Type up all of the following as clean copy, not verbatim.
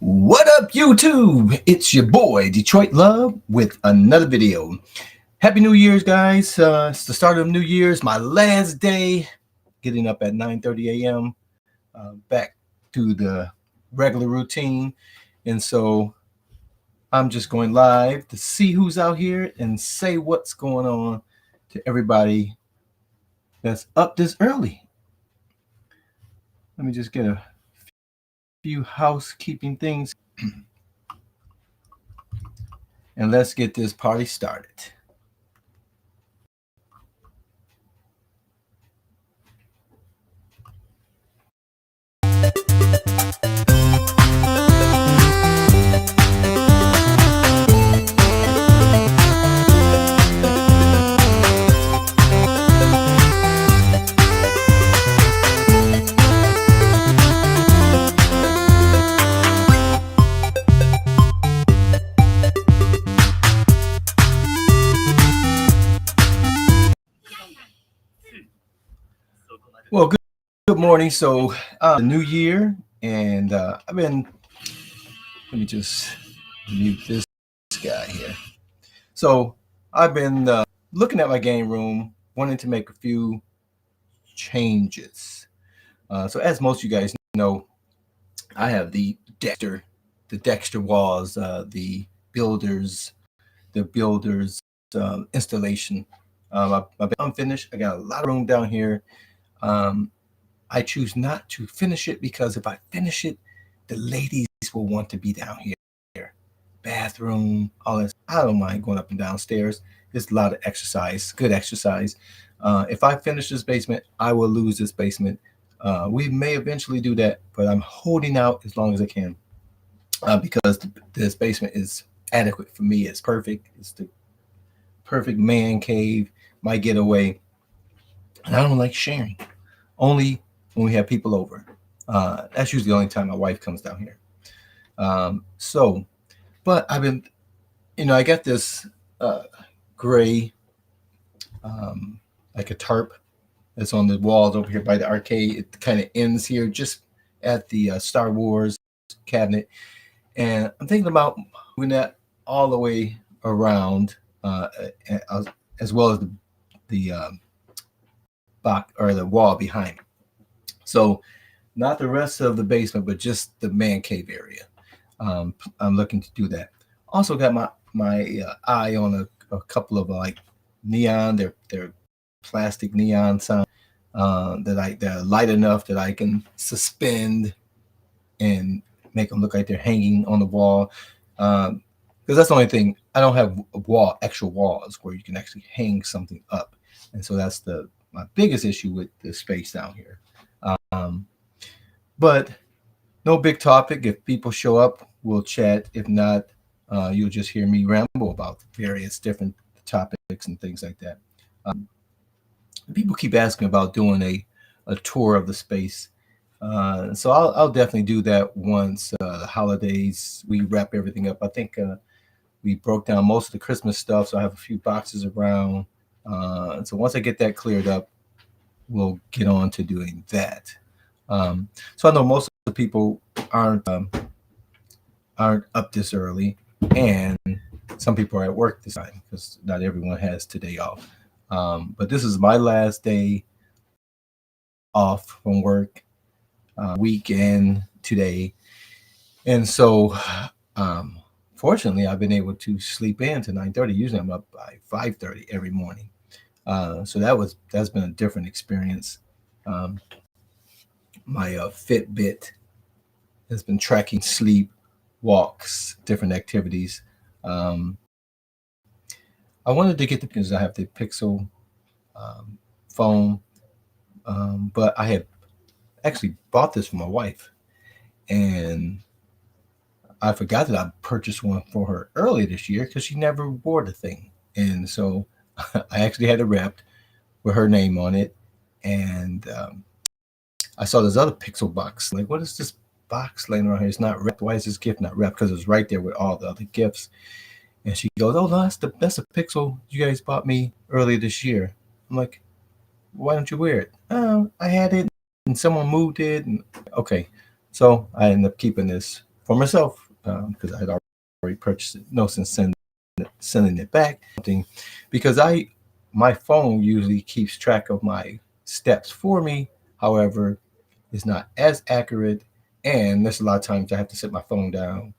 What up, YouTube? It's your boy, Detroit Love, with another video. Happy New Year's, guys. It's the start of New Year's, my last day, getting up at 9:30 a.m., back to the regular routine. And so I'm just going live to see who's out here and say what's going on to everybody that's up this early. Let me just get a few housekeeping things and let's get this party started. Well, good morning. So, the new year, and I've been. Let me just mute this guy here. So, I've been looking at my game room, wanting to make a few changes. So, as most of you guys know, I have the Dexter walls, the builders installation. I've been unfinished. I got a lot of room down here. I choose not to finish it because if I finish it, the ladies will want to be down here. Bathroom, all that. I don't mind going up and downstairs. It's a lot of exercise, good exercise. If I finish this basement, I will lose this basement. We may eventually do that, but I'm holding out as long as I can because this basement is adequate for me. It's perfect. It's the perfect man cave, my getaway. And I don't like sharing. Only when we have people over. That's usually the only time my wife comes down here. But I've been, I got this gray, like a tarp that's on the walls over here by the arcade. It kind of ends here just at the Star Wars cabinet. And I'm thinking about moving that all the way around, as well as the box or the wall behind. So not the rest of the basement, but just the man cave area. I'm looking to do that. Also got my eye on a couple of like neon. They're plastic neon signs they're light enough that I can suspend and make them look like they're hanging on the wall. Because that's the only thing. I don't have actual walls where you can actually hang something up, and so that's my biggest issue with the space down here. But no big topic. If people show up, we'll chat. If not, you'll just hear me ramble about various different topics and things like that. People keep asking about doing a tour of the space. So I'll definitely do that once the holidays, we wrap everything up. I think we broke down most of the Christmas stuff, so I have a few boxes around. So once I get that cleared up, we'll get on to doing that. So I know most of the people aren't up this early, and some people are at work this time because not everyone has today off. But this is my last day off from work, weekend today, and so fortunately I've been able to sleep in to 9:30. Usually I'm up by 5:30 every morning. So that's been a different experience. My Fitbit has been tracking sleep, walks, different activities. I wanted to get because I have the Pixel phone, but I had actually bought this for my wife, and I forgot that I purchased one for her earlier this year because she never wore the thing, and so I actually had it wrapped with her name on it, and I saw this other Pixel box. Like, what is this box laying around here? It's not wrapped. Why is this gift not wrapped? Because it was right there with all the other gifts. And she goes, "Oh, no, that's a Pixel you guys bought me earlier this year." I'm like, "Why don't you wear it?" "Oh, I had it, and someone moved it." And okay, so I ended up keeping this for myself because I'd already purchased it. No sense sending it back. Something because my phone usually keeps track of my steps for me. However, it's not as accurate, and there's a lot of times I have to set my phone down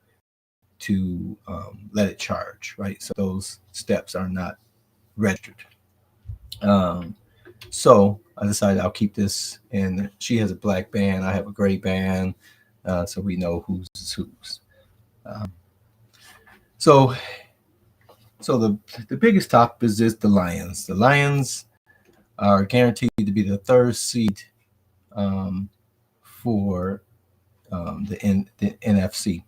to let it charge. Right, so those steps are not registered. Um, so I decided I'll keep this, and she has a black band, I have a gray band, so we know who's who's. Um, so the biggest topic is just the Lions. The Lions are guaranteed to be the third seed um, for the NFC.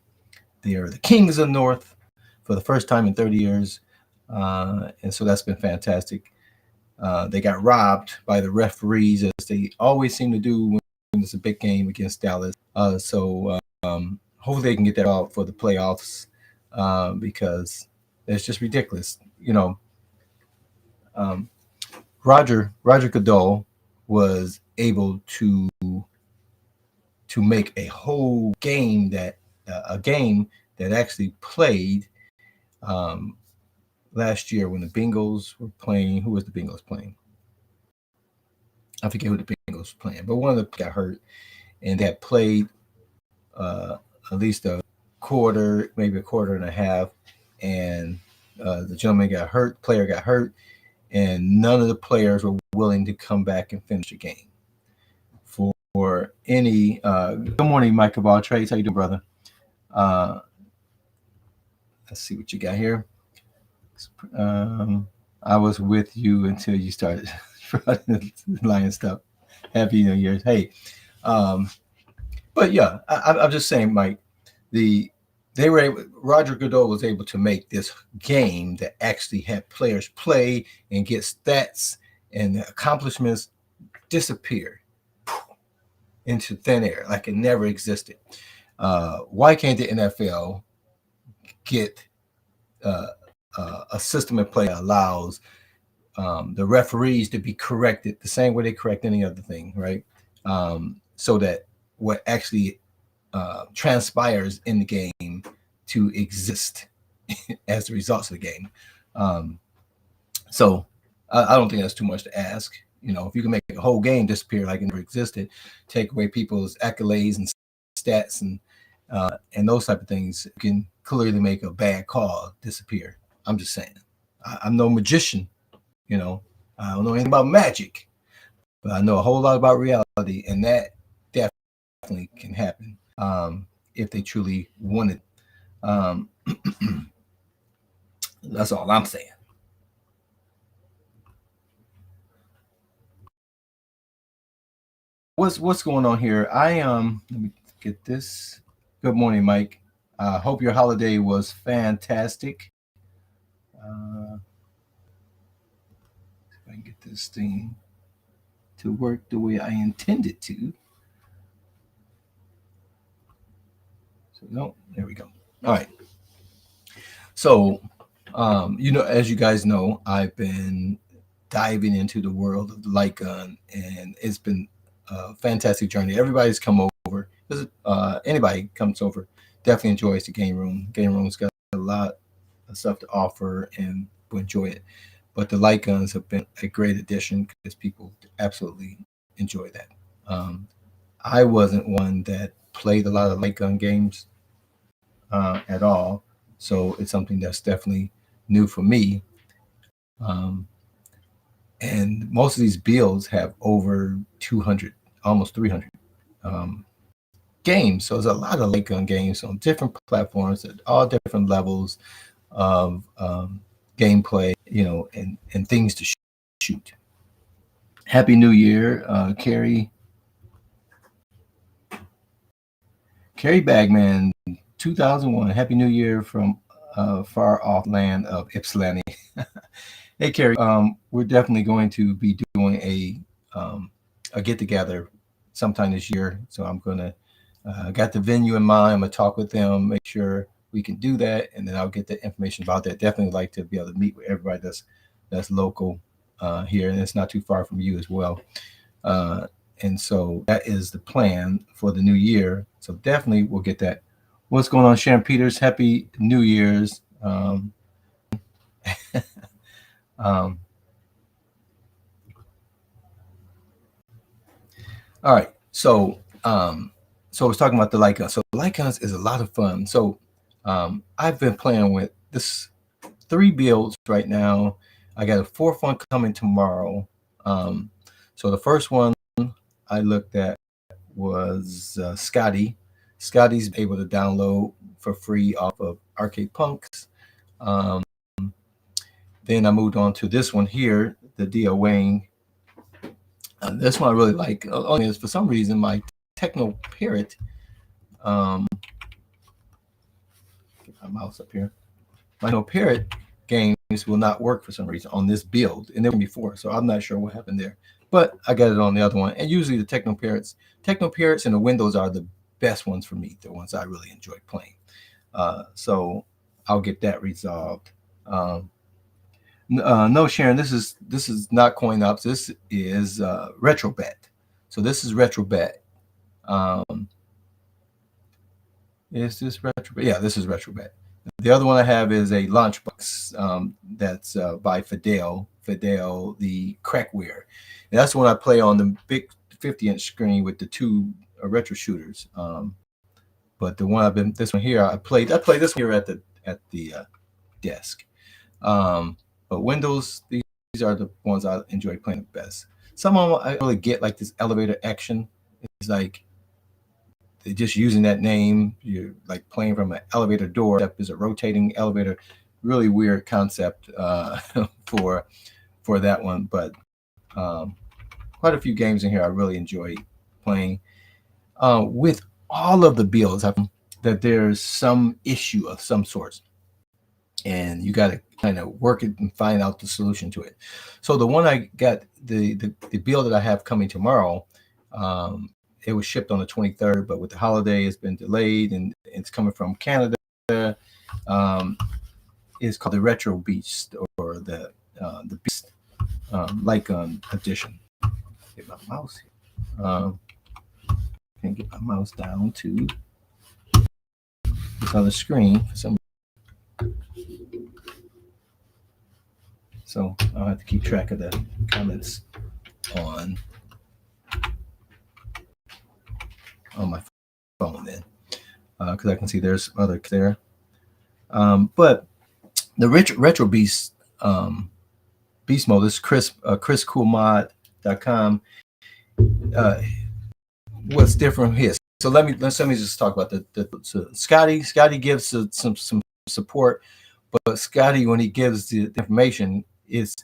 They are the Kings of the North for the first time in 30 years, and so that's been fantastic. They got robbed by the referees, as they always seem to do when it's a big game against Dallas. So hopefully they can get that out for the playoffs because it's just ridiculous. Um, Roger Goodell was able to make a whole game a game that actually played um, last year when the Bengals were playing. Who was the Bengals playing? I forget who the Bengals were playing, but one of them got hurt, and they had played uh, at least a quarter, maybe a quarter and a half, and the gentleman got hurt, player got hurt, and none of the players were willing to come back and finish the game. For any, good morning, Michael Valtrades. How you doing, brother? Uh, let's see what you got here. Um, I was with you until you started lying stuff. Happy New Year's. Hey, um, but yeah, I'm just saying, Mike. The they were able, Roger Goodell was able to make this game that actually had players play and get stats and accomplishments disappear into thin air like it never existed. Why can't the NFL get uh, a system in play that allows the referees to be corrected the same way they correct any other thing, right? So that what actually transpires in the game to exist as the results of the game. Um, so I don't think that's too much to ask. If you can make a whole game disappear like it never existed, take away people's accolades and stats and those type of things, you can clearly make a bad call disappear. I'm just saying. I'm no magician, you know. I don't know anything about magic, but I know a whole lot about reality, and that definitely can happen if they truly wanted. Um, that's all I'm saying. What's going on here? Let me get this. Good morning, Mike. Hope your holiday was fantastic. If I can get this thing to work the way I intended to. So no, there we go. All right. So, as you guys know, I've been diving into the world of the light gun, and it's been a fantastic journey. Everybody's come over. Anybody comes over, definitely enjoys the game room. Game room's got a lot of stuff to offer, and will enjoy it. But the light guns have been a great addition because people absolutely enjoy that. Um, I wasn't one that played a lot of light gun games at all. So it's something that's definitely new for me. Um, and most of these builds have over 200, almost 300 um, games. So there's a lot of light gun games on different platforms at all different levels of gameplay, and things to shoot. Happy New Year, Carrie Bagman, 2001. Happy New Year from far off land of Ypsilanti. Hey, Carrie, we're definitely going to be doing a get together sometime this year. So I'm gonna got the venue in mind. I'm gonna talk with them, make sure we can do that, and then I'll get the information about that. Definitely like to be able to meet with everybody that's local here, and it's not too far from you as well. Uh, and so that is the plan for the new year. So definitely we'll get that What's going on, Sharon Peters? Happy New Year's. Um, all right. So I was talking about the light guns. So light guns is a lot of fun. So I've been playing with this three builds right now. I got a fourth one coming tomorrow. Um, so the first one I looked at was Scotty. Scotty's able to download for free off of Arcade Punks. Um, then I moved on to this one here, the D.O. Wayne. This one I really like. Only is for some reason my Techno Parrot. Get my mouse up here. My Techno Parrot games will not work for some reason on this build, and never before. So I'm not sure what happened there. But I got it on the other one. And usually the Techno Parrots and the Windows are the best ones for me. The ones I really enjoy playing. So I'll get that resolved. Um, no, Sharon, this is not coin ops. This is retrobet. So this is retrobet. Um, is this retrobet? Yeah, this is retrobet. The other one I have is a launchbox that's by Fidel. Fidel, the crackware. And that's the one I play on the big 50-inch screen with the two retro shooters. But the one this one here, I played this one here at the desk. Um, but Windows, these are the ones I enjoy playing the best. Some of them I really get like this elevator action. It's like they're just using that name. You're like playing from an elevator door. Step is a rotating elevator. Really weird concept for for that one. But quite a few games in here I really enjoy playing. With all of the builds, that there's some issue of some sort, and you got to kind of work it and find out the solution to it. So the one I got, the bill that I have coming tomorrow, um, it was shipped on the 23rd, but with the holiday, it's been delayed, and it's coming from Canada. Um, it's called the Retro Beast, or the Beast Light Gun Edition. Get my mouse here. Can get my mouse down to this other screen for some. So I'll have to keep track of the comments on my phone then, because I can see there's other there. But the retro beast beast mode, this chriscoolmod.com. Uh, what's different here? So let me just talk about so Scotty. Scotty gives some support, but Scotty, when he gives the information, is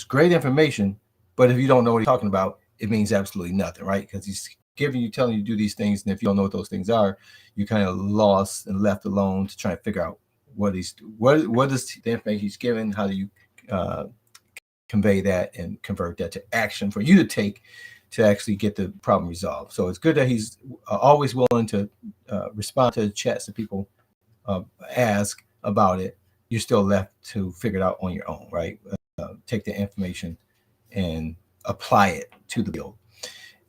great information. But if you don't know what he's talking about, it means absolutely nothing, right? Because he's telling you to do these things, and if you don't know what those things are, you're kind of lost and left alone to try and figure out what is the information he's given. How do you convey that and convert that to action for you to take to actually get the problem resolved? So it's good that he's always willing to respond to the chats that people ask about it. You're still left to figure it out on your own, right? Take the information and apply it to the build.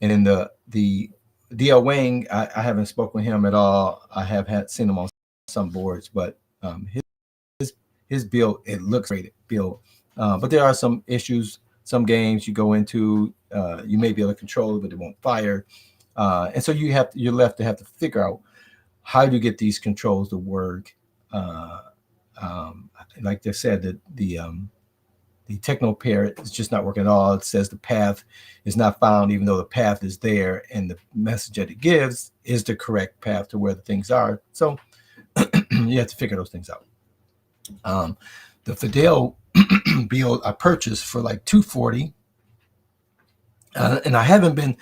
And then the DL Wang, I haven't spoken with him at all. I have seen him on some boards, but his build, it looks great build. But there are some issues. Some games you go into, you may be able to control it, but it won't fire. And so you're left to have to figure out how to get these controls to work. Like they said, that the Techno Parrot is just not working at all. It says the path is not found, even though the path is there, and the message that it gives is the correct path to where the things are. So you have to figure those things out. The Fidel build I purchased for like $240, and I haven't been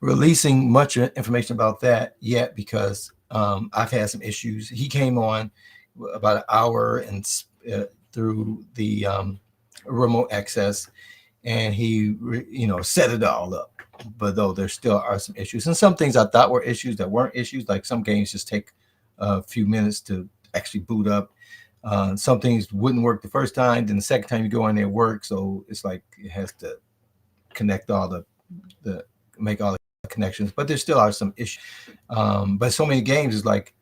releasing much information about that yet because I've had some issues. He came on about an hour and through the remote access, and he set it all up. But though there still are some issues, and some things I thought were issues that weren't issues, like some games just take a few minutes to actually boot up. Some things wouldn't work the first time, then the second time you go in there, it works. So it's like it has to connect all the make all the connections. But there still are some issues. But so many games is like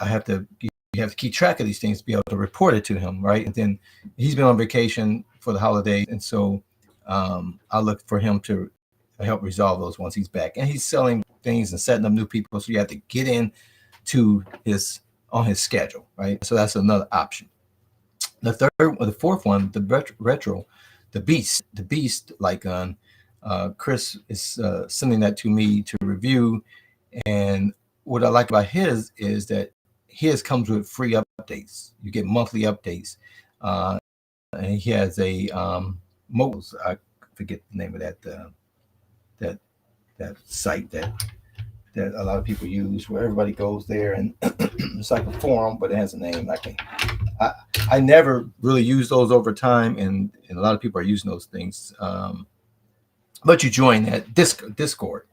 I have to you have to keep track of these things to be able to report it to him, right? And then he's been on vacation for the holidays, and so I look for him to help resolve those once he's back. And he's selling things and setting up new people, so you have to get in to his on his schedule, right? So that's another option. The third or the fourth one, the retro, the beast like gun. Chris is sending that to me to review, and what I like about his is that his comes with free updates. You get monthly updates, and he has a mobiles. I forget the name of that that site that a lot of people use, where everybody goes there and it's like a forum, but it has a name. I, I never really use those over time, and a lot of people are using those things. But you join that Discord.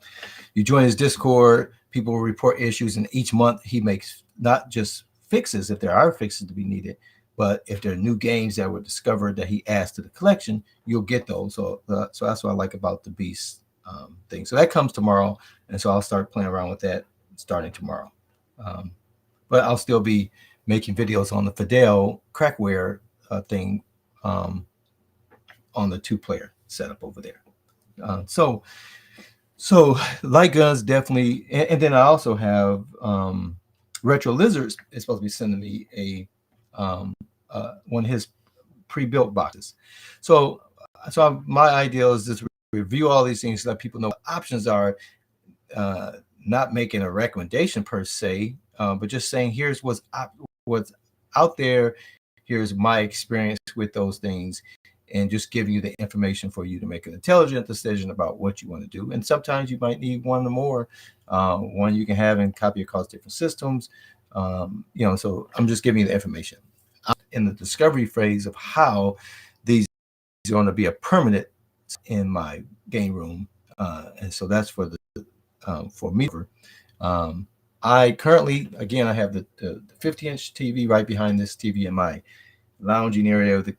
You join his Discord. People will report issues, and each month he makes not just fixes if there are fixes to be needed, but if there are new games that were discovered that he adds to the collection, you'll get those. So that's what I like about the Beast thing. So that comes tomorrow, and so I'll start playing around with that starting tomorrow. Um, but I'll still be making videos on the Fidel crackware thing on the two-player setup over there. So light guns definitely, and then I also have Retro Lizards is supposed to be sending me a one of his pre-built boxes. So my idea is just review all these things, let people know what options are. Not making a recommendation per se, but just saying here's what's out there. Here's my experience with those things, and just giving you the information for you to make an intelligent decision about what you want to do. And sometimes you might need one or more. One you can have and copy across different systems. So I'm just giving you the information. I'm in the discovery phase of how these are going to be a permanent in my game room, and so that's for me. I currently, again, I have the 50-inch TV right behind this TV in my lounging area, the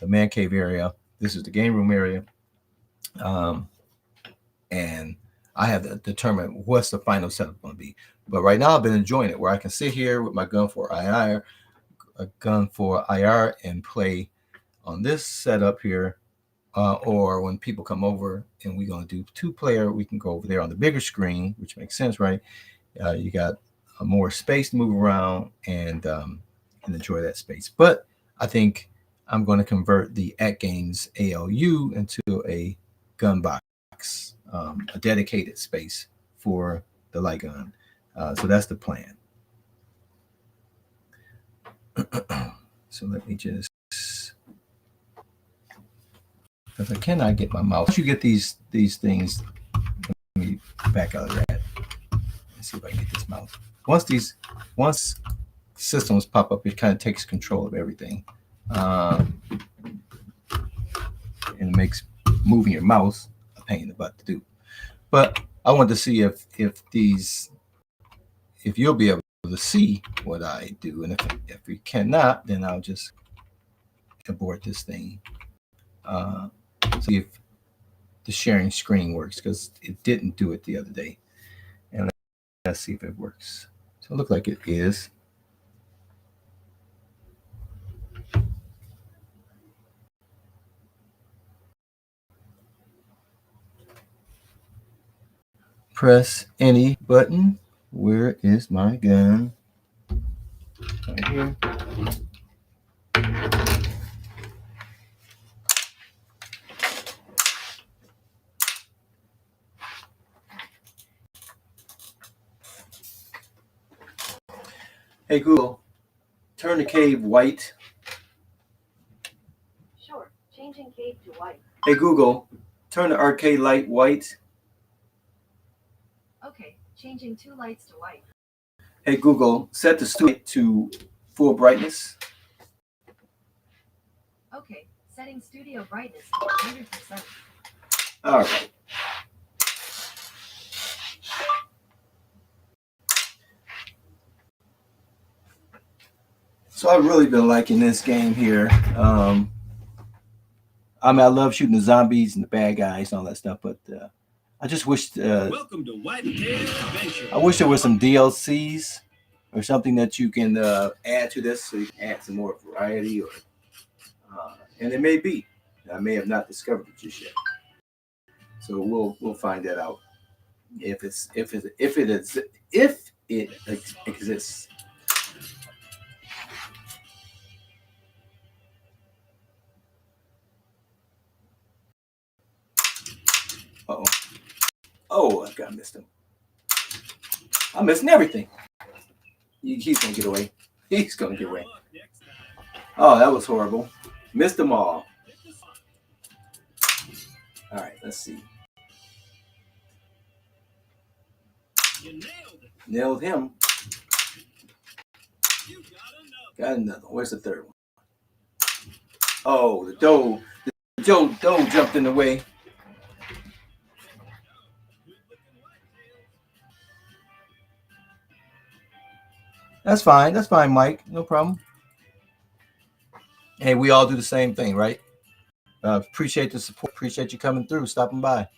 man cave area. This is the game room area, and I have to determine what's the final setup going to be. But right now, I've been enjoying it, where I can sit here with my gun for IR, and play on this setup here. Or when people come over and we're going to do two-player, we can go over there on the bigger screen, which makes sense, right? You got more space to move around and enjoy that space. But I think I'm going to convert the At Games ALU into a gun box, a dedicated space for the light gun. So that's the plan. So let me just, because I cannot get my mouse. Once you get these things, let me back out of that. Let's see if I can get this mouse. Once systems pop up, it kind of takes control of everything, and it makes moving your mouse a pain in the butt to do. But I want to see if you'll be able to see what I do, and if we cannot, then I'll just abort this thing. See if the sharing screen works, because it didn't do it the other day. And let's see if it works. So it looks like it is. Press any button. Where is my gun? Right here. Hey Google, turn the cave white. Sure, changing cave to white. Hey Google, turn the arcade light white. Okay, changing two lights to white. Hey Google, set the studio to full brightness. Okay, setting studio brightness to 100%. All right. So I've really been liking this game here. I love shooting the zombies and the bad guys and all that stuff, but I just wish. Welcome to Whitetail Adventure. I wish there was some DLCs or something that you can add to this, so you can add some more variety, or and it may be. I may have not discovered it just yet, so we'll find that out if it exists. Uh-oh. Oh, I got missed him. I'm missing everything. He's gonna get away. He's gonna get away. Oh, that was horrible. Missed them all. All right, let's see. Nailed him. Got another. Where's the third one? Oh, the doe. The doe jumped in the way. That's fine. That's fine, Mike. No problem. Hey, we all do the same thing, right? Appreciate the support. Appreciate you coming through, stopping by.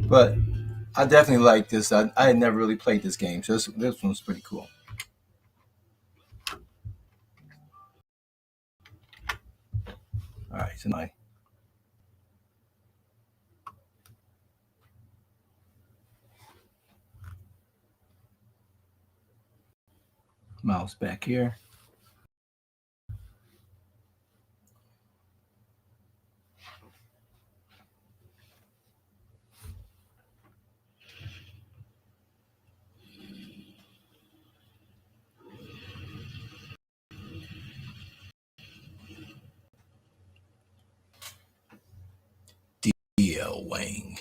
But I definitely like this. I had never really played this game, so this one's pretty cool. All right, so my mouse back here. D.L. Wang.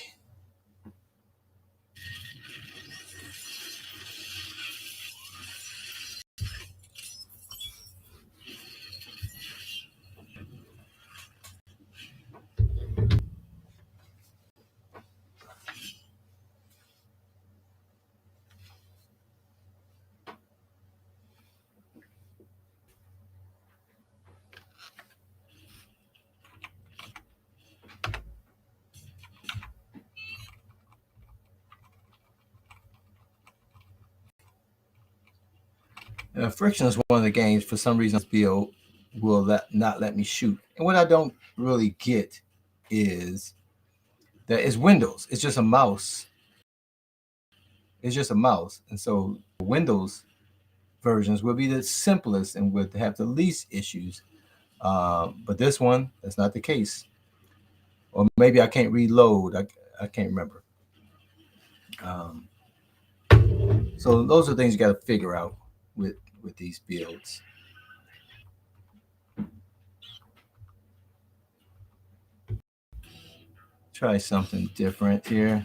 Friction is one of the games. For some reason, this build will not let me shoot. And what I don't really get is that it's Windows. It's just a mouse. It's just a mouse. And so Windows versions will be the simplest and would have the least issues. But this one, that's not the case. Or maybe I can't reload. I can't remember. So those are things you got to figure out with these builds. Try something different here.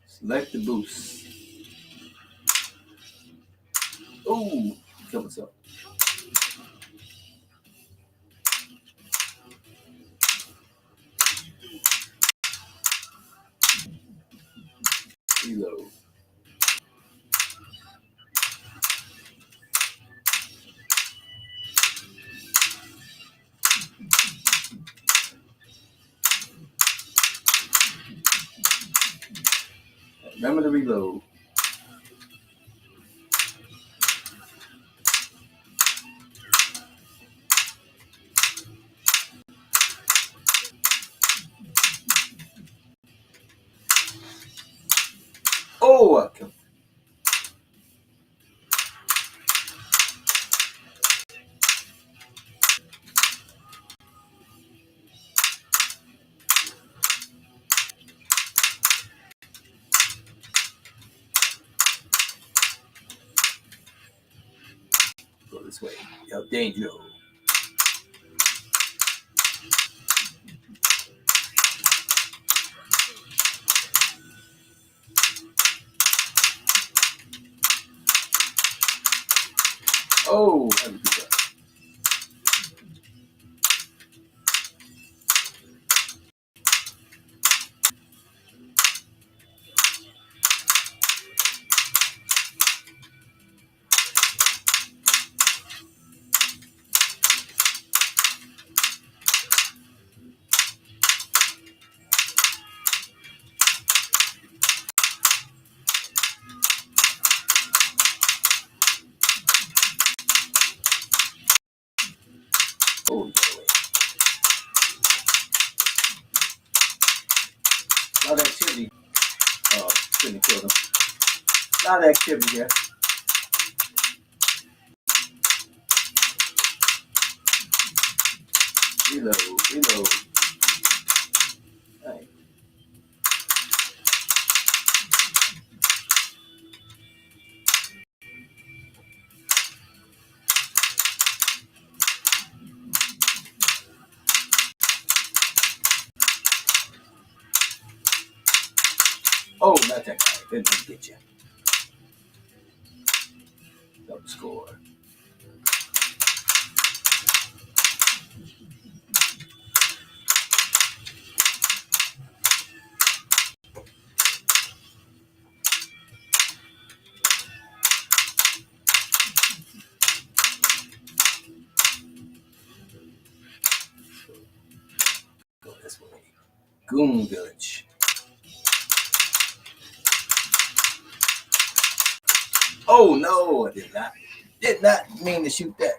Select the boost. Oh, kill myself. Reload. Remember to reload. Oh, I killed. Go this way. Yo, danger. Oh, how did you do that? A lot of activity. Oh, shouldn't have killed him. A lot of activity here. Reload, reload. Right. Oh, not that guy. Didn't get you. Double score. Go this way. Goon Village. Oh no, I did not. Did not mean to shoot that.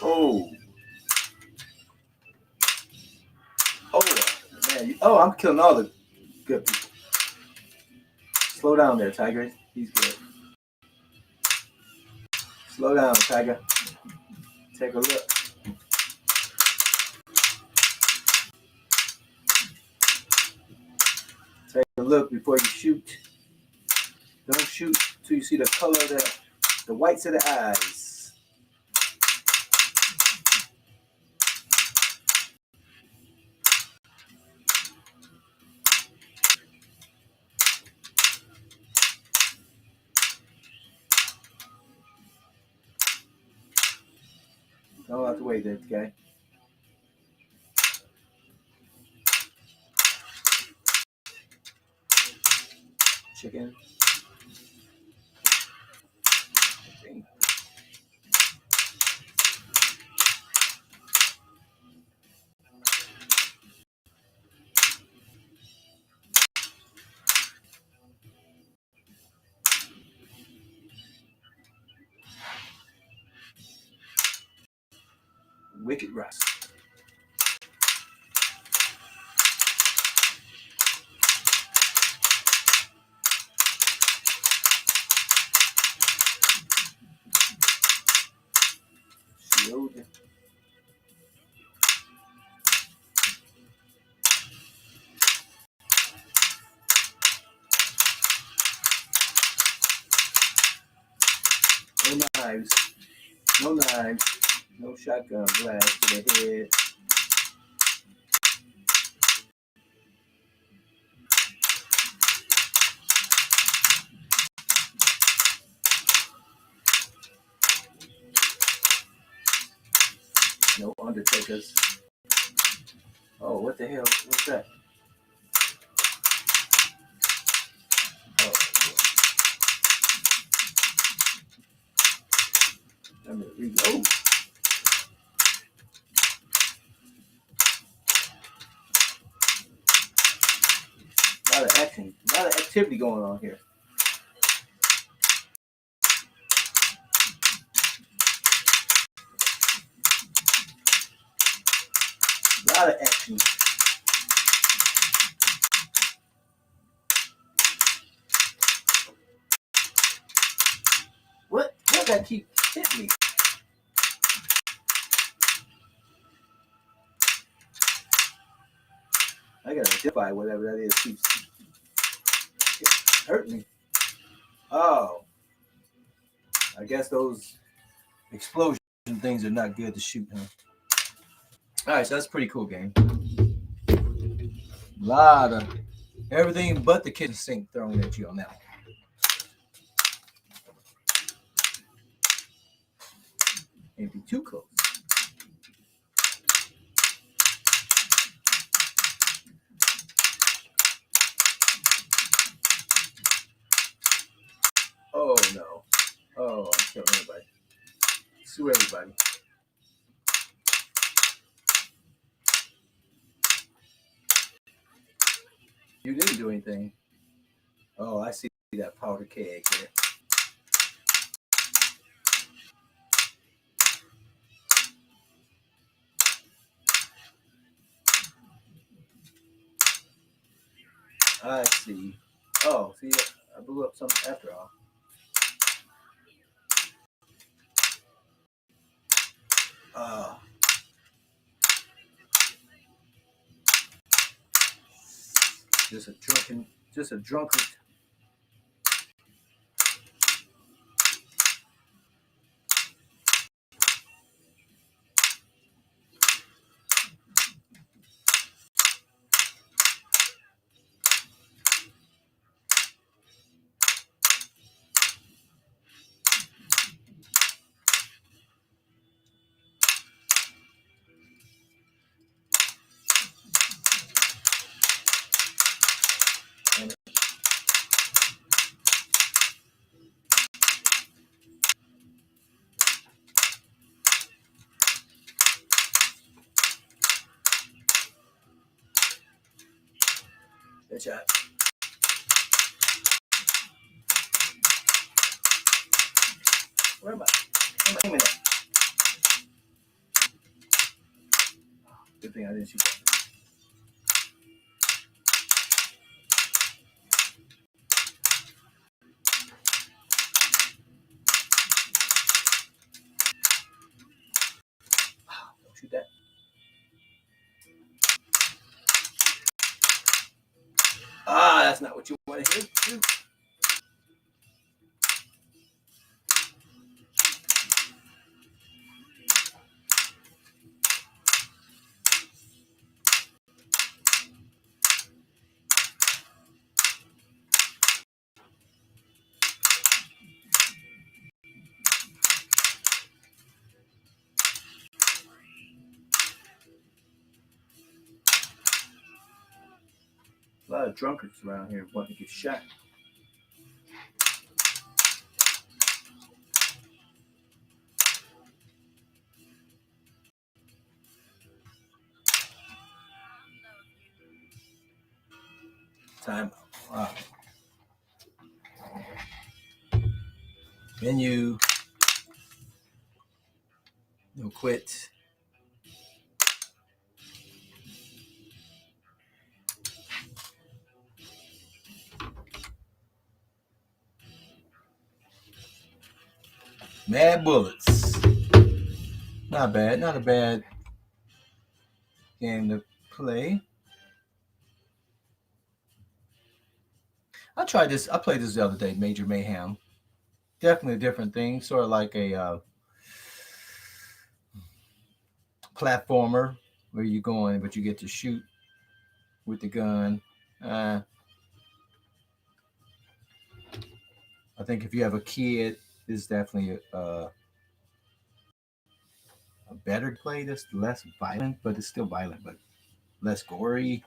Oh. Oh man. Oh, I'm killing all the good people. Slow down there, Tiger. He's good. Slow down, Tiger. Take a look. Take a look before you shoot. Don't shoot till you see the color of the whites of the eyes. Don't have to wait there, okay? Chicken. Wicked Rice. Shield. No knives. No knives. No shotgun blast to the head. No undertakers. Oh, what the hell? What's that? Oh, let me reload. A lot of action, a lot of activity going on here. A lot of action. What that keep hitting me? I gotta identify whatever that is keeps hurting me. Oh, I guess those explosion things are not good to shoot, huh? All right, so that's a pretty cool game. A lot of everything but the kitchen sink thrown at you on that one. Can't be too close. Oh no. Oh, I'm killing everybody. Sue everybody. You didn't do anything. Oh, I see that powder keg there. I see. Oh, see, I blew up something after all. Uh, just a drunkard. And good shot. Where am I? Where am I aiming at? Good thing I didn't shoot that. Don't shoot that. Ah, that's not what you want to hit. Shoot. A lot of drunkards around here wanting to get shot. Time. Wow. Menu. No quit. Mad bullets. Not bad. Not a bad game to play. I tried this. I played this the other day. Major Mayhem. Definitely a different thing. Sort of like a platformer where you go in, but you get to shoot with the gun. Uh, I think if you have a kid, this is definitely a better play. That's less violent, but it's still violent, but less gory.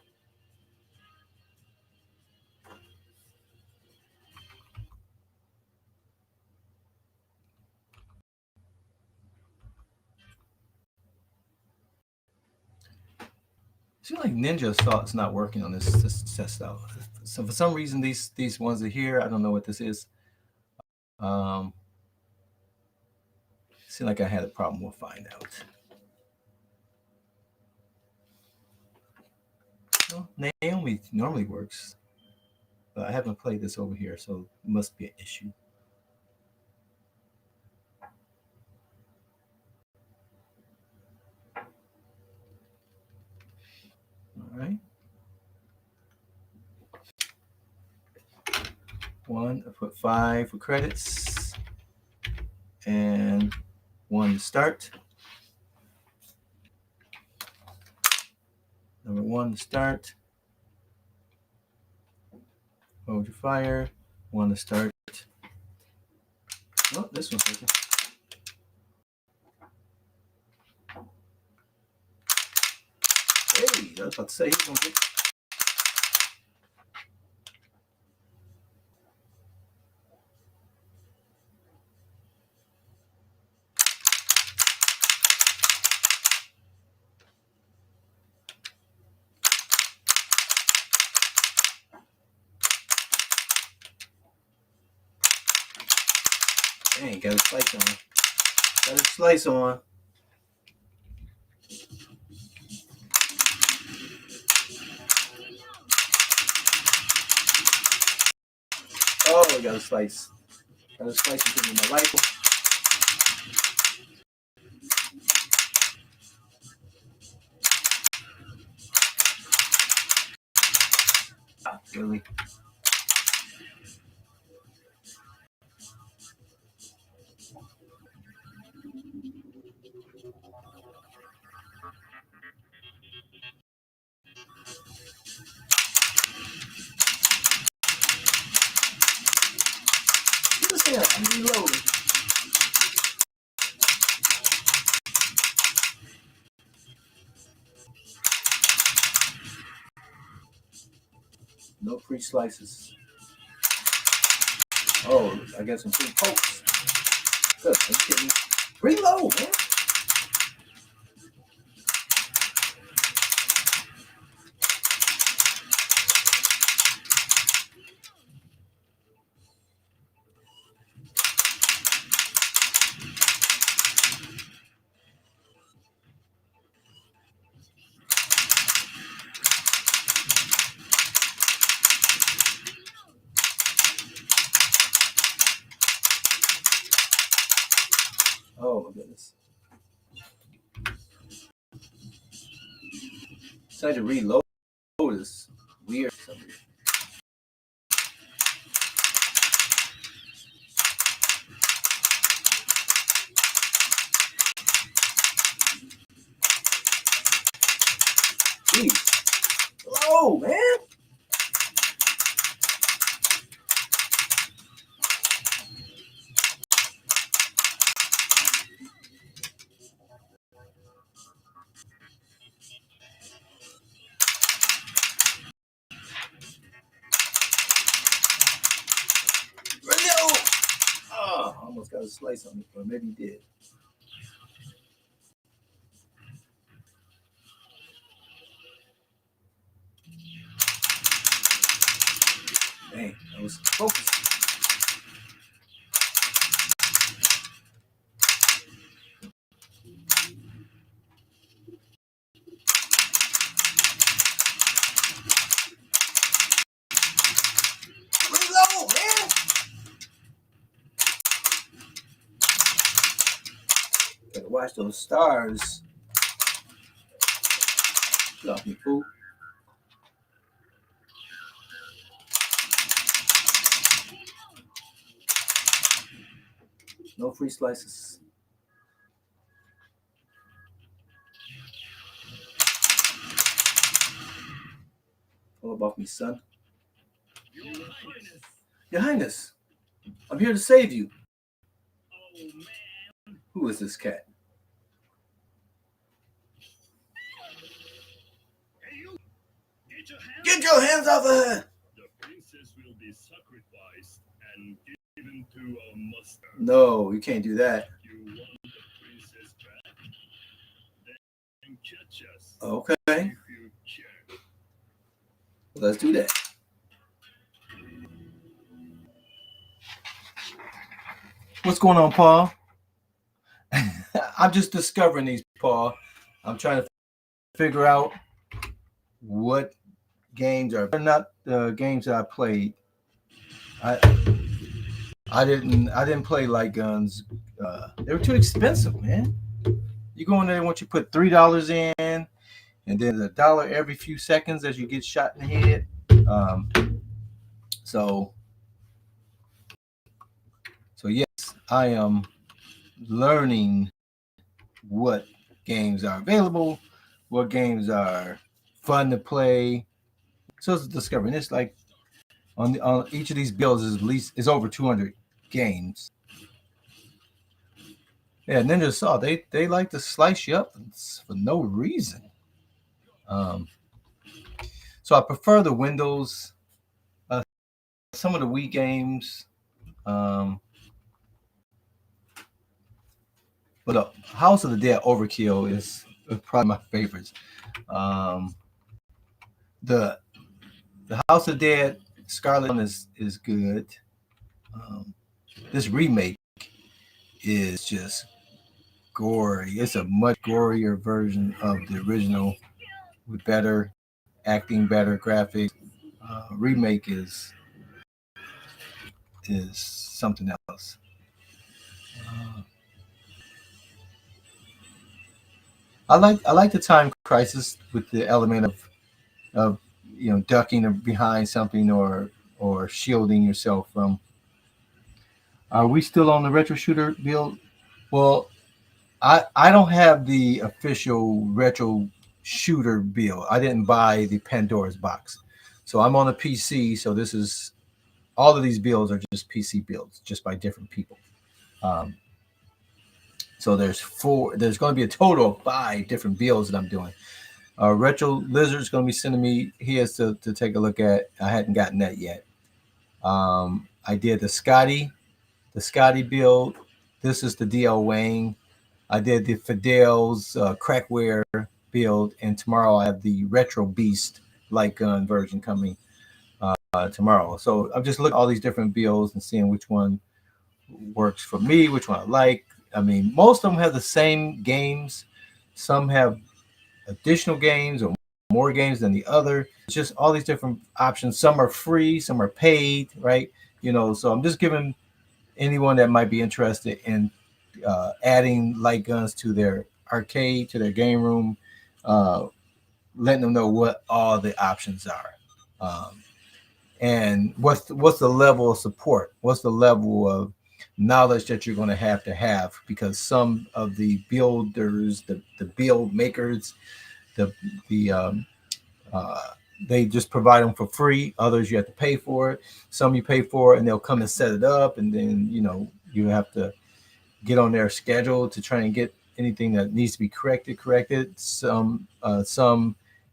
I feel like Ninja Assault's not working on this test out. So for some reason, these ones are here. I don't know what this is. Um, seems like I had a problem. We'll find out. Well, Naomi normally works, but I haven't played this over here, so it must be an issue. All right. One, I put 5 for credits, and 1 to start. Number 1 to start. Hold your fire. 1 to start. Oh, this one's working. Hey, I was about to say he's gonna get. Dang, got a slice on. Got a slice on. Oh, I got a slice. Got a slice into my rifle. Really? I'm reloading. No free slices. Oh, I got some free pokes. Good. Are you kidding me? Reload, man. Oh my goodness. Decided to reload is weird. Jeez. Hello, man. Reload. Oh, almost got a slice on me, or maybe he did. Dang, I was focused. Reload, man. Gotta watch those stars. Get off me, fool. No free slices. All about me, son. Your Highness, I'm here to save you. Who is this cat? Get your hands off of her! The princess will be sacrificed and given to a master. No, you can't do that. You want the princess back? Then catch us. Okay, If you care. let's do that. What's going on, Paul? I'm just discovering these, Paul. I'm trying to figure out what games are not the games that I played. I I didn't play light guns. They were too expensive, man. You go in there once you put $3 in, and then $1 every few seconds as you get shot in the head. Um, so so yes, I am learning what games are available, what games are fun to play. So it's discovering it's like on each of these bills is at least is over 200 games. Yeah, Ninja Saw they like to slice you up for no reason. Um, so I prefer the Windows. Some of the Wii games, um, but House of the Dead Overkill is probably my favorites. Um, the the House of the Dead Scarlet is good. Um, this remake is just gory. It's a much gorier version of the original with better acting, better graphics. Remake is something else. Uh, I like the time crisis with the element of ducking behind something or shielding yourself from. Are we still on the retro shooter build? Well, I don't have the official retro shooter build. I didn't buy the Pandora's box, so I'm on a PC. So this is all of these builds are just PC builds, just by different people. Um, so there's four. There's going to be a total of 5 different builds that I'm doing. Retro Lizard's going to be sending me his to take a look at. I hadn't gotten that yet. I did the Scotty build. This is the DL Wayne. I did the Fidel's Crackware build, and tomorrow I have the Retro Beast light gun version coming tomorrow. So I'm just looking at all these different builds and seeing which one works for me, which one I like. I mean, most of them have the same games. Some have additional games or more games than the other. It's just all these different options. Some are free, some are paid, right? So I'm just giving anyone that might be interested in adding light guns to their arcade, to their game room, uh, letting them know what all the options are, and what's the level of support, what's the level of knowledge that you're going to have, because some of the builders, the build makers, the the uh, they just provide them for free. Others you have to pay for it. Some you pay for it, and they'll come and set it up, and then you have to get on their schedule to try and get anything that needs to be corrected. Some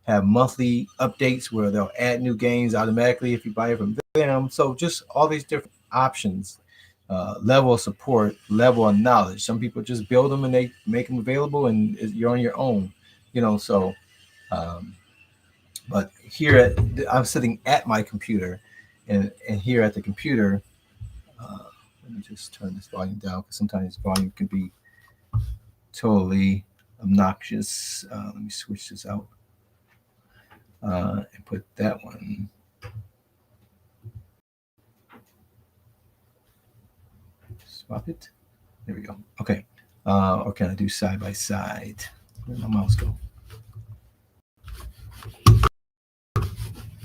have monthly updates where they'll add new games automatically if you buy it from them. So just all these different options, level of support, level of knowledge. Some people just build them and they make them available, and you're on your own. So. Um, but here I'm sitting at my computer, and here at the computer, uh, let me just turn this volume down because sometimes volume can be totally obnoxious. Let me switch this out and put that one. Swap it. There we go. Okay. Or can I do side by side? Where'd my mouse go?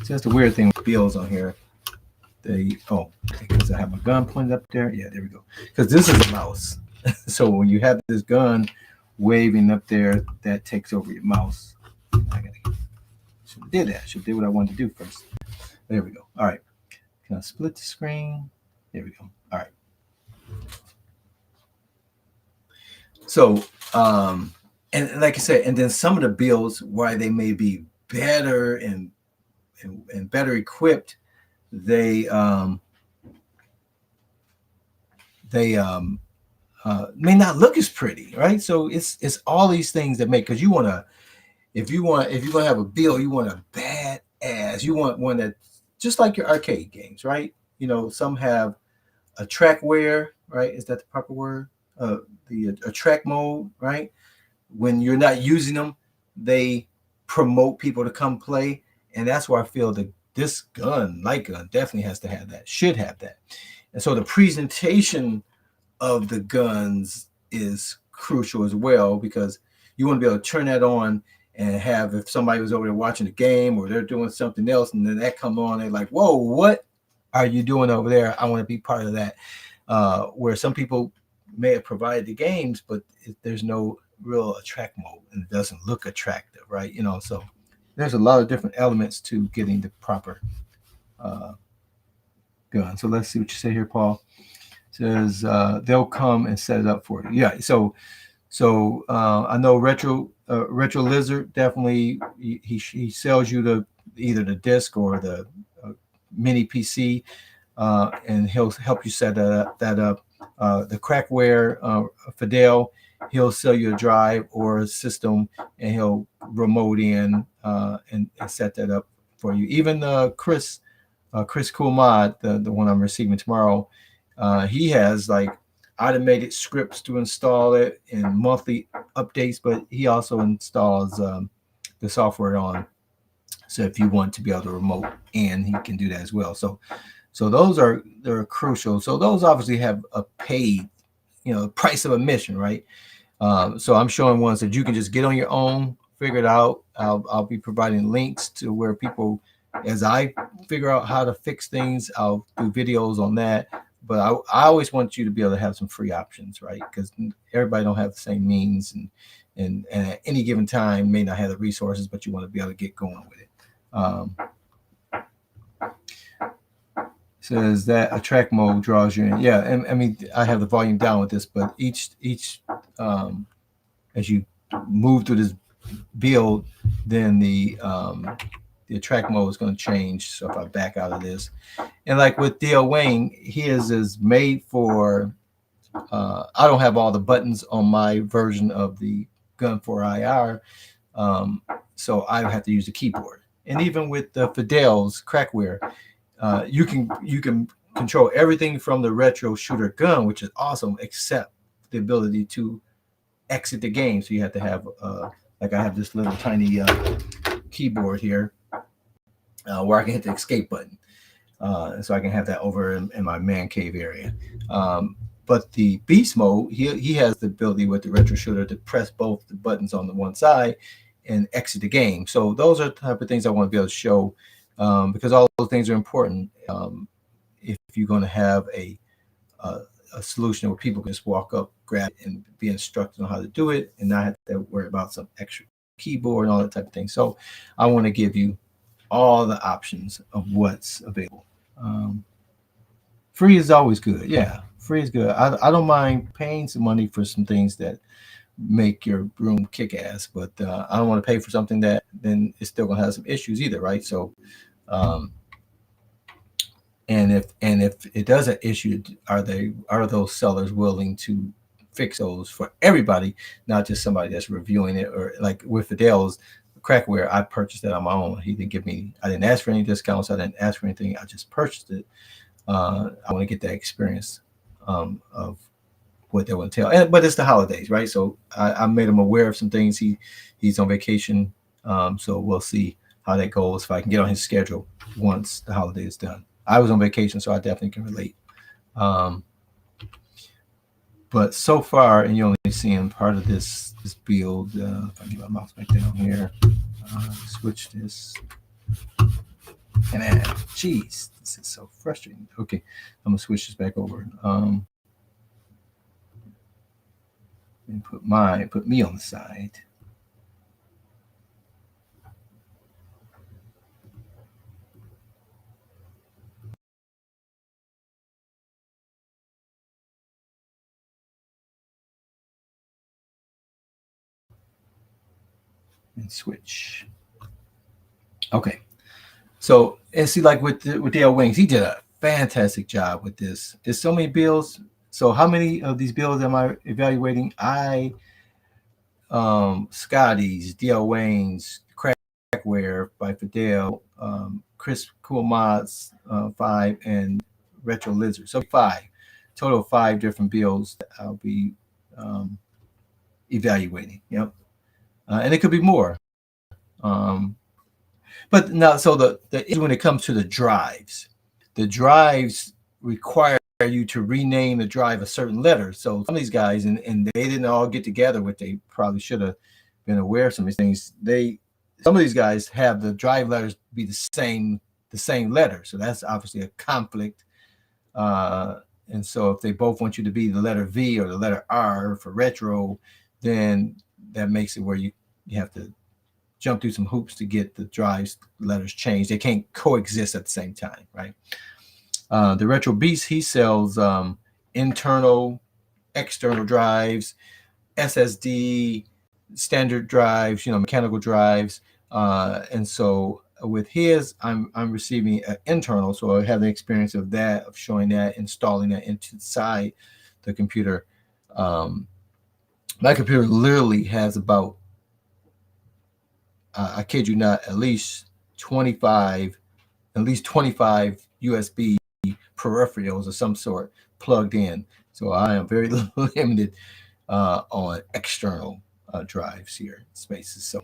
See, that's the weird thing with builds on here. Because I have my gun pointed up there. Yeah, there we go. Because this is a mouse. So when you have this gun waving up there, that takes over your mouse. Should have did that. Should have did what I wanted to do first. There we go. All right. Can I split the screen? There we go. All right. So, and like I said, and then some of the builds why they may be better and better equipped, they they may not look as pretty, right? So it's all these things that make, because you want to, if you're gonna have a build, you want a bad ass, you want one that just like your arcade games, right? Some have a track wear, right? Is that the proper word? The a track mode, right? When you're not using them, they promote people to come play, and that's why I feel that this light gun, definitely has to have that, should have that. And so the presentation of the guns is crucial as well, because you want to be able to turn that on and have, if somebody was over there watching the game or they're doing something else and then that come on, they're like, whoa, what are you doing over there? I want to be part of that. Where some people may have provided the games, but there's no real attract mode and it doesn't look attractive, right? So there's a lot of different elements to getting the proper uh, gun. So let's see what you say here, Paul. Says they'll come and set it up for you. Yeah. So I know Retro Lizard definitely he sells you either the disc or the mini PC, and he'll help you set that up. The Crackware Fidel, he'll sell you a drive or a system, and he'll remote in and set that up for you. Even Chris Coolmod, the one I'm receiving tomorrow, he has like automated scripts to install it and monthly updates, but he also installs the software on. So if you want to be able to remote in, he can do that as well. So those are they're crucial. So those obviously have a paid, price of admission, right? So I'm showing ones that you can just get on your own, figure it out. I'll be providing links to where people, as I figure out how to fix things, I'll do videos on that. But I always want you to be able to have some free options, right? Because everybody don't have the same means, and at any given time may not have the resources, but you want to be able to get going with it. Um, says that a track mode draws you in. Yeah, and I mean I have the volume down with this, but each as you move through this build, then the track mode is going to change. So if I back out of this, and like with DL Wayne, his is made for. I don't have all the buttons on my version of the Gun for IR, so I have to use the keyboard. And even with the Fidel's Crackware, you can control everything from the retro shooter gun, which is awesome, except the ability to exit the game. So you have to have like I have this little tiny keyboard here where I can hit the escape button, so I can have that over in my man cave area. But the beast mode, he has the ability with the retro shooter to press both the buttons on the one side and exit the game. So those are the type of things I want to be able to show, because all those things are important. If you're going to have a a solution where people can just walk up, grab it, and be instructed on how to do it, and not have to worry about some extra keyboard and all that type of thing. So I want to give you all the options of what's available. Um, Free is always good. Yeah, free is good. I don't mind paying some money for some things that make your room kick ass, but I don't want to pay for something that then it's still gonna have some issues either, right? So, um, and if it does an issue, are those sellers willing to fix those for everybody, not just somebody that's reviewing it? Or like with Fidel's Crackware, I purchased that on my own. He didn't give me, I didn't ask for any discounts. I didn't ask for anything. I just purchased it. I want to get that experience of what that would entail. But it's the holidays, right? So I made him aware of some things. He's on vacation, so we'll see how that goes. If I can get on his schedule once the holiday is done. I was on vacation, so I definitely can relate. Um, but so far, and you're only seeing part of this build. If I get my mouse back down here, switch this. And then, geez, this is so frustrating. Okay, I'm gonna switch this back over. And put me on the side. And switch. Okay. So and see, like with Dale Wings, he did a fantastic job with this. There's so many bills. So how many of these bills am I evaluating? Scotty's, DL Wayne's, Crackware by Fidel, Chris Coolmods, 5, and Retro Lizard. So 5, total of 5 different bills that I'll be um, evaluating. Yep, and it could be more. But now, so the issue when it comes to the drives require you to rename the drive a certain letter. So some of these guys, and they didn't all get together, which they probably should have been aware of some of these things. Some of these guys have the drive letters be the same letter. So that's obviously a conflict. And so if they both want you to be the letter V or the letter R for retro, then that makes it where you have to jump through some hoops to get the drives letters changed. They can't coexist at the same time, right? The Retro Beast, he sells internal, external drives, SSD, standard drives, mechanical drives, and so with his, I'm receiving an internal, so I have the experience of that, of showing that, installing that inside the computer. Um, my computer literally has about, I kid you not, 25, at least 25 USB peripherals of some sort plugged in. So I am very limited on external drives here, spaces. So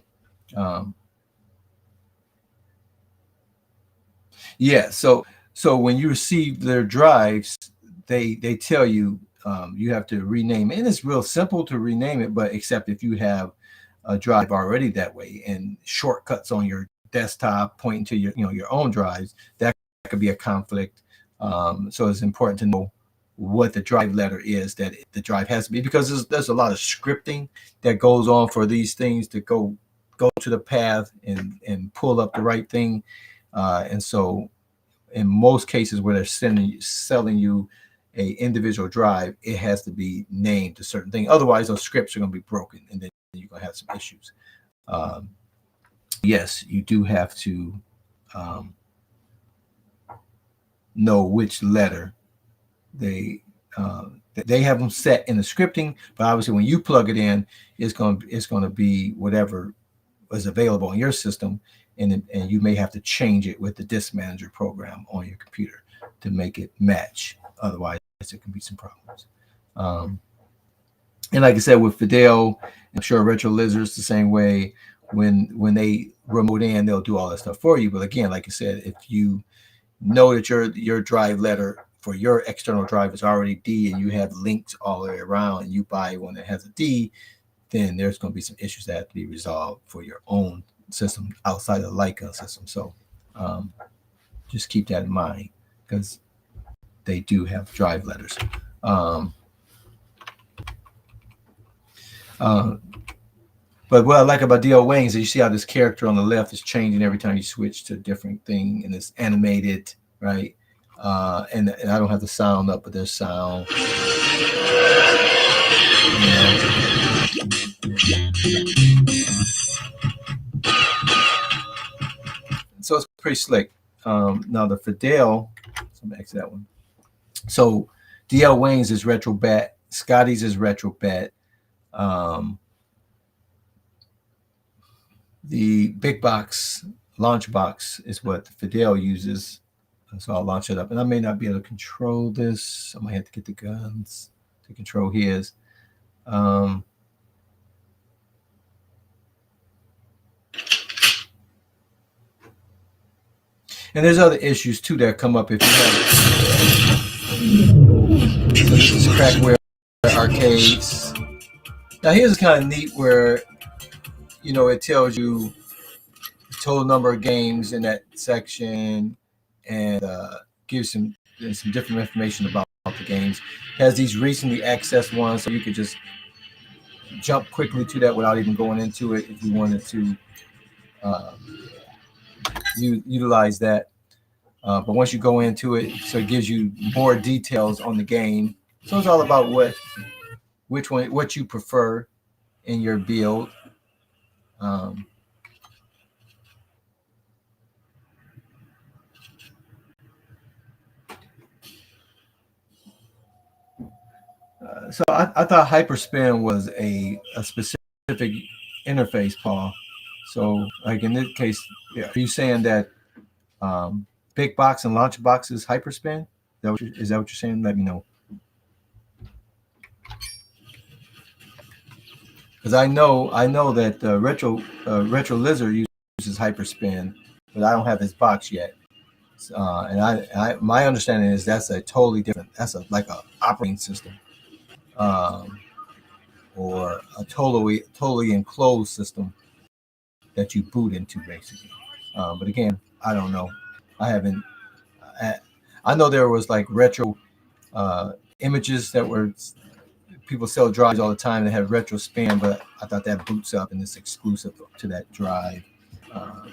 um, yeah, so when you receive their drives, they tell you you have to rename it. And it's real simple to rename it, but except if you have a drive already that way and shortcuts on your desktop pointing to your own drives, that could be a conflict. So it's important to know what the drive letter is that the drive has to be, because there's a lot of scripting that goes on for these things to go to the path and pull up the right thing. And so in most cases where they're selling you a individual drive, it has to be named a certain thing. Otherwise, those scripts are going to be broken, and then you're going to have some issues. Um, yes, you do have to um, know which letter they uh, they have them set in the scripting, but obviously when you plug it in, it's going to be whatever is available on your system, and you may have to change it with the disk manager program on your computer to make it match. Otherwise, there can be some problems. Um, and like I said, with Fidel, I'm sure Retro Lizards the same way. When they remote in, they'll do all that stuff for you. But again, like I said, if you know that your drive letter for your external drive is already D, and you have links all the way around, and you buy one that has a D, then there's going to be some issues that have to be resolved for your own system outside of the Leica system. So um, just keep that in mind, because they do have drive letters. Um, uh, but what I like about DL Wings is you see how this character on the left is changing every time you switch to a different thing, and it's animated, right? And I don't have the sound up, but there's sound. You know? So it's pretty slick. Now the Fidel, so I'm gonna exit that one. So DL Wayne's is retro bat, Scotty's is retro bat. Um, the big box launch box is what Fidel uses. So I'll launch it up, and I may not be able to control this. I might have to get the guns to control his. Um, and there's other issues too that come up if you have. So this is Crackware Arcades. Now here's kind of neat where it tells you the total number of games in that section, and gives some different information about the games. Has these recently accessed ones, so you could just jump quickly to that without even going into it if you wanted to uh, utilize that. But once you go into it, so it gives you more details on the game. So it's all about what you prefer in your build. Um, so I thought Hyperspin was a specific interface, Paul. So like in this case, yeah, are you saying that big box and launch box is Hyperspin? Is that what you're saying? Let me know. Because I know that Retro Lizard uses Hyperspin, but I don't have his box yet. And my understanding is that's a totally different. That's like a operating system, um, or a totally enclosed system that you boot into, basically. But again, I don't know. I haven't. I, I know there was like retro uh, images that were people sell drives all the time that have retro span, but I thought that boots up and it's exclusive to that drive. Uh,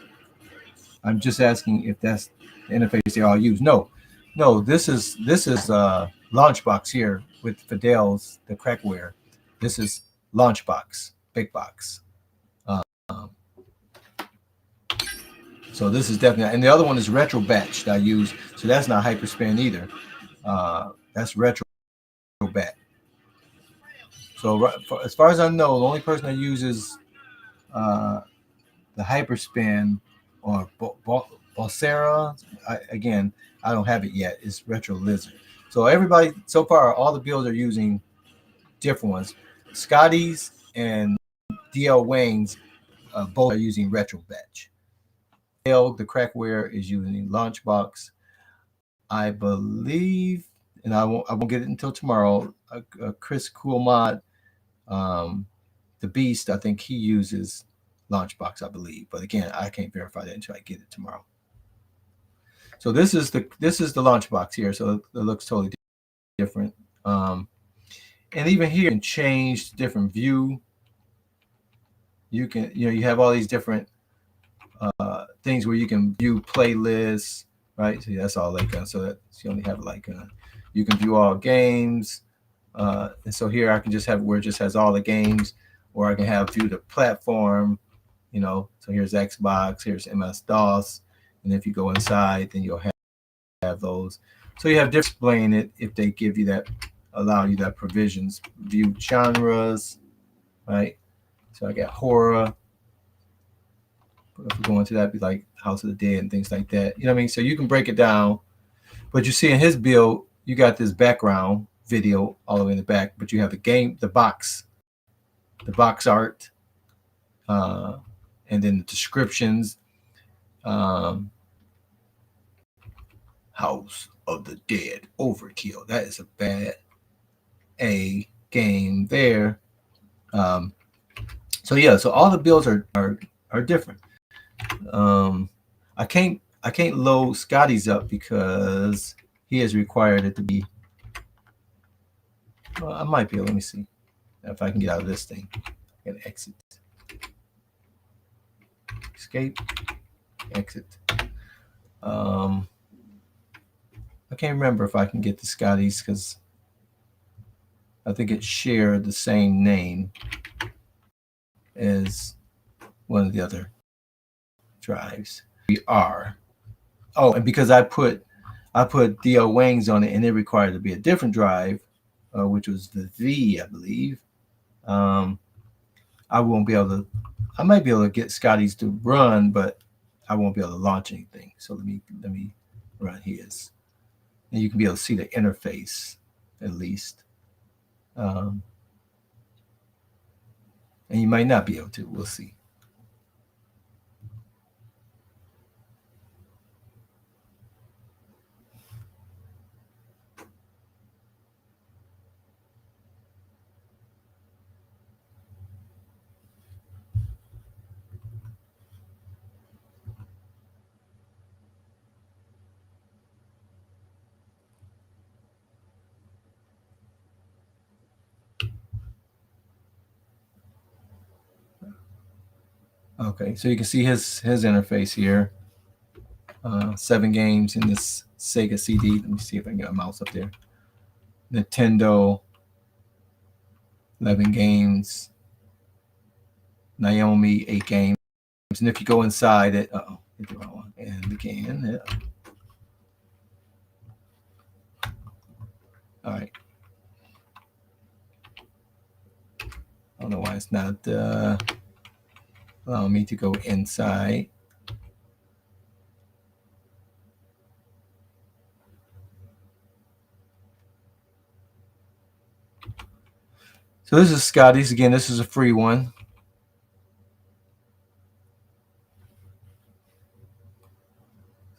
I'm just asking if that's the interface they all use. No, no. This is Launchbox here with Fidel's the Crackware. This is Launchbox, big box. Um, so this is definitely, and the other one is Retro Batch that I use. So that's not Hyperspan either. That's Retro Batch. So as far as I know, the only person that uses uh, the Hyperspan or Balsera, again, I don't have it yet. It's Retro Lizard. So everybody so far, all the builds are using different ones. Scotty's and DL Wayne's both are using retro batch. L, the crackware, is using Launchbox. I believe, and I won't get it until tomorrow. Chris Coolmod, um, the Beast, I think he uses Launchbox, I believe. But again, I can't verify that until I get it tomorrow. So this is the Launchbox here. So it looks totally different. And even here, you can change different view. You have all these different things where you can view playlists, right? See, that's all like so that you only have like you can view all games, and so here I can just have where it just has all the games, or I can have view the platform, So here's Xbox, here's MS DOS, and if you go inside, then you'll have those. So you have different explain it if they give you that, allow you that provisions, view genres, right? So I got horror. If we go into that, be like House of the Dead and things like that. You know what I mean? So you can break it down. But you see in his build, you got this background video all the way in the back, but you have the box art, uh, and then the descriptions. Um, House of the Dead Overkill. That is a bad A game there. Um, so yeah, so all the builds are different. Um, I can't load Scotty's up because he has required it to be. Well, I might be able. Let me see if I can get out of this thing. I can exit, escape, exit. Um, I can't remember if I can get the Scotty's because I think it shared the same name as one of the other drives. We are. Oh, and because I put DL Wang's on it, and it required to be a different drive, which was the V, I believe. Um, I won't be able to. I might be able to get Scotty's to run, but I won't be able to launch anything. So let me run his, and you can be able to see the interface at least. Um, and you might not be able to. We'll see. Okay, so you can see his interface here. 7 games in this Sega CD. Let me see if I can get a mouse up there. Nintendo, 11 games. Naomi, 8 games. And if you go inside it, hit the wrong one. And again, yeah. All right. I don't know why it's not allowing me to go inside. So this is Scotty's. Again, this is a free one.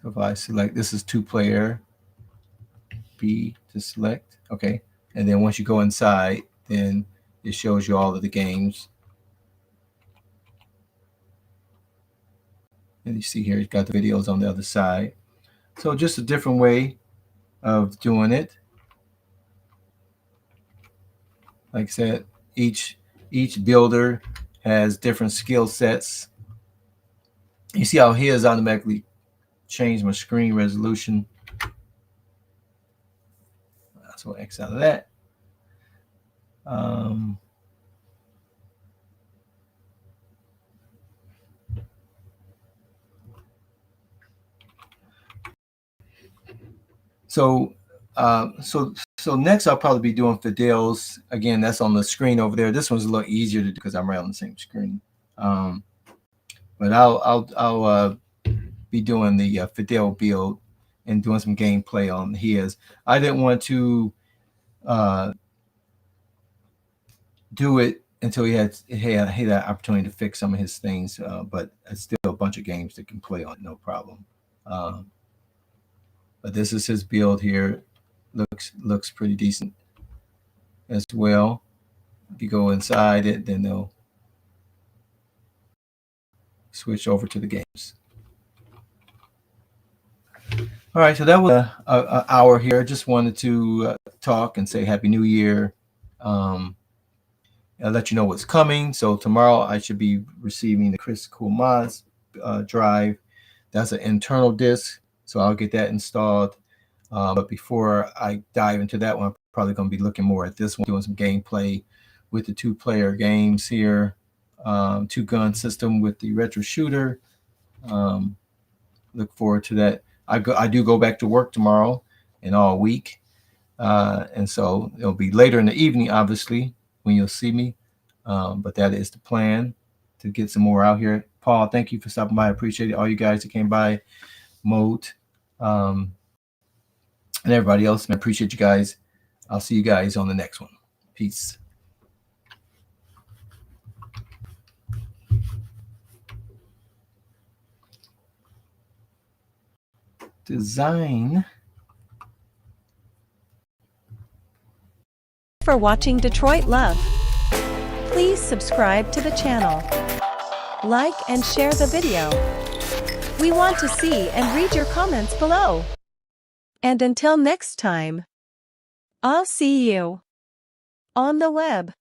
So if I select, this is 2-player. B to select. Okay. And then once you go inside, then it shows you all of the games. And you see here, it's got the videos on the other side. So just a different way of doing it. Like I said, each builder has different skill sets. You see how his automatically changed my screen resolution. So X out of that. So so next I'll probably be doing Fidel's. Again, that's on the screen over there. This one's a little easier to do because I'm right on the same screen. But I'll be doing the Fidel build and doing some gameplay on his. I didn't want to uh, do it until he had that opportunity to fix some of his things, but it's still a bunch of games that can play on, no problem. Um, but this is his build here. Looks pretty decent as well. If you go inside it, then they'll switch over to the games. All right, so that was a hour here. I just wanted to talk and say Happy New Year. I'll let you know what's coming. So tomorrow I should be receiving the Chris Cool Mods drive. That's an internal disk, so I'll get that installed. But before I dive into that one, I'm probably going to be looking more at this one, doing some gameplay with the 2-player games here. 2-gun system with the retro shooter. Look forward to that. I do go back to work tomorrow and all week. And so it'll be later in the evening, obviously, when you'll see me. But that is the plan, to get some more out here. Paul, thank you for stopping by. I appreciate it. All you guys that came by, Moat, and everybody else. I appreciate you guys. I'll see you guys on the next one. Peace. Design. For watching Detroit Love. Please subscribe to the channel. Like and share the video. We want to see and read your comments below. And until next time, I'll see you on the web.